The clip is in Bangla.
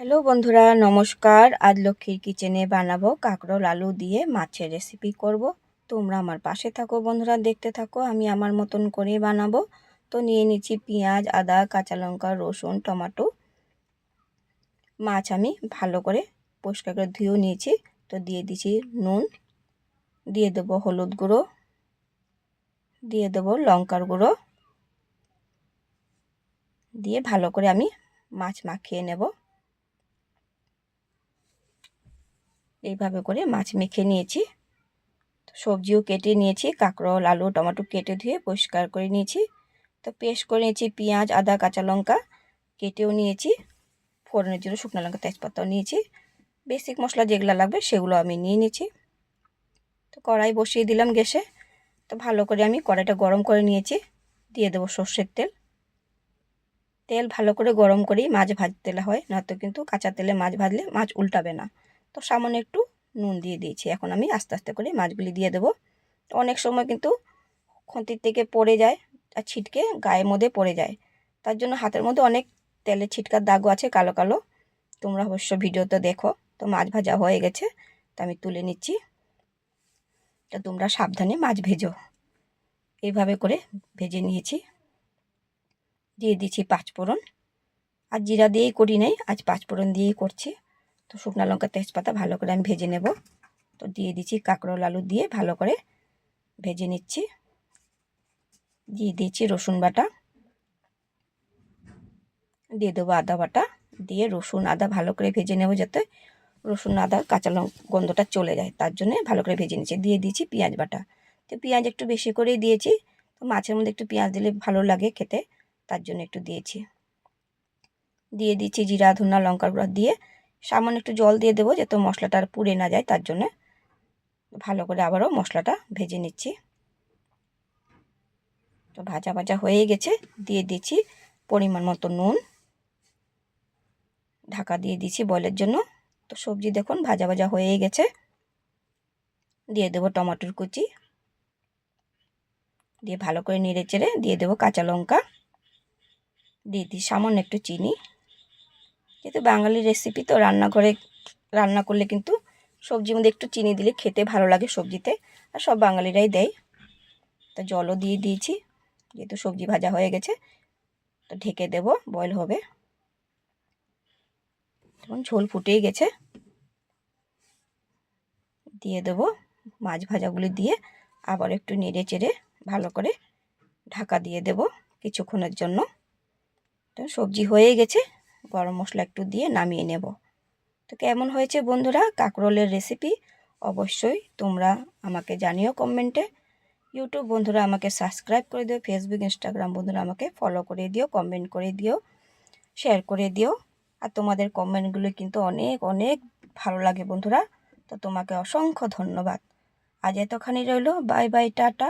হ্যালো বন্ধুরা, নমস্কার। আজ লক্ষ্মীর কিচেনে বানাবো কাঁকরোল আলু দিয়ে মাছের রেসিপি করব। তোমরা আমার পাশে থাকো বন্ধুরা, দেখতে থাকো। আমি আমার মতন করে বানাবো। তো নিয়ে নিচ্ছি পেঁয়াজ, আদা, কাঁচা লঙ্কা, রসুন, টমেটো। মাছ আমি ভালো করে পরিষ্কার করে ধুয়েও নিয়েছি। তো দিয়ে দিচ্ছি নুন, দিয়ে দেবো হলুদ গুঁড়ো, দিয়ে দেবো লঙ্কার গুঁড়ো, দিয়ে ভালো করে আমি মাছ মাখিয়ে নেব। এইভাবে করে মাছ মেখে নিয়েছি। সবজিও কেটে নিয়েছি, কাঁকরোল, আলু, টমেটো কেটে ধুয়ে পরিষ্কার করে নিয়েছি। তো পেস্ট করে নিয়েছি পেঁয়াজ, আদা, কাঁচা লঙ্কা কেটেও নিয়েছি। ফোড়নের জন্য শুকনো লঙ্কা, তেজপাতাও নিয়েছি। বেসিক মশলা যেগুলো লাগবে সেগুলো আমি নিয়ে নিয়েছি। তো কড়াই বসিয়ে দিলাম গ্যাসে। তো ভালো করে আমি কড়াইটা গরম করে নিয়েছি। দিয়ে দেবো সর্ষের তেল। তেল ভালো করে গরম করেই মাছ ভাজতে হয়, নয়তো কিন্তু কাঁচা তেলে মাছ ভাজলে মাছ উল্টাবে না। তো সামান্য একটু নুন দিয়ে দিয়েছি। এখন আমি আস্তে আস্তে করে মাছগুলি দিয়ে দেবো। অনেক সময় কিন্তু খুন্তির থেকে পড়ে যায় আর ছিটকে গায়ের মধ্যে পড়ে যায়, তার জন্য হাতের মধ্যে অনেক তেলের ছিটকার দাগও আছে, কালো কালো। তোমরা অবশ্য ভিডিওতে দেখো। তো মাছ ভাজা হয়ে গেছে, তো আমি তুলে নিচ্ছি। তো তোমরা সাবধানে মাছ ভেজো। এইভাবে করে ভেজে নিয়েছি। দিয়ে দিচ্ছি পাঁচফোড়ন। আর জিরা দিয়েই করি নাই, আজ পাঁচফোড়ন দিয়েই করছি। তো শুকনো লঙ্কা, তেজপাতা ভালো করে আমি ভেজে নেব। তো দিয়ে দিচ্ছি কাঁকরোল আলু দিয়ে ভালো করে ভেজে নিচ্ছি। দিয়ে দিচ্ছি রসুন বাটা, দিয়ে দেবো আদা বাটা, দিয়ে রসুন আদা ভালো করে ভেজে নেব, যাতে রসুন আদা কাঁচা গন্ধটা চলে যায়, তার জন্য ভালো করে ভেজে নিচ্ছি। দিয়ে দিয়েছি পেঁয়াজ বাটা। তো পেঁয়াজ একটু বেশি করেই দিয়েছি। তো মাছের মধ্যে একটু পেঁয়াজ দিলে ভালো লাগে খেতে, তার জন্য একটু দিয়েছি। দিয়ে দিচ্ছি জিরা, ধনা, লঙ্কার গুঁড়ো দিয়ে সামান্য একটু জল দিয়ে দেবো, যাতে মশলাটা আর পুড়ে না যায়, তার জন্যে। ভালো করে আবারও মশলাটা ভেজে নিচ্ছি। তো ভাজা ভাজা হয়ে গেছে। দিয়ে দিচ্ছি পরিমাণ মতো নুন। ঢাকা দিয়ে দিচ্ছি বয়েলের জন্য। তো সবজি দেখুন ভাজা ভাজা হয়ে গেছে। দিয়ে দেবো টমেটোর কুচি, দিয়ে ভালো করে নেড়ে চেড়ে দিয়ে দেবো কাঁচা লঙ্কা। দিয়ে দিই সামান্য একটু চিনি। যেহেতু বাঙালির রেসিপি, তো রান্নাঘরে রান্না করলে কিন্তু সবজির মধ্যে একটু চিনি দিলে খেতে ভালো লাগে সবজিতে, আর সব বাঙালিরাই দেয়। তো জলও দিয়ে দিয়েছি, যেহেতু সবজি ভাজা হয়ে গেছে। তো ঢেকে দেব, বয়েল হবে। তখন ঝোল ফুটেই গেছে। দিয়ে দেবো মাছ ভাজাগুলি, দিয়ে আবার একটু নেড়ে চেড়ে ভালো করে ঢাকা দিয়ে দেব কিছুক্ষণের জন্য। তো সবজি হয়ে গেছে, গরম মশলা একটু দিয়ে নামিয়ে নেব। তো কেমন হয়েছে বন্ধুরা কাঁকরোলের রেসিপি, অবশ্যই তোমরা আমাকে জানিও কমেন্টে। ইউটিউব বন্ধুরা আমাকে সাবস্ক্রাইব করে দিও, ফেসবুক, ইনস্টাগ্রাম বন্ধুরা আমাকে ফলো করে দিও, কমেন্ট করে দিও, শেয়ার করে দিও। আর তোমাদের কমেন্টগুলো কিন্তু অনেক অনেক ভালো লাগে বন্ধুরা। তো তোমাকে অসংখ্য ধন্যবাদ। আজ এতখানি রইলো। Bye bye, tata.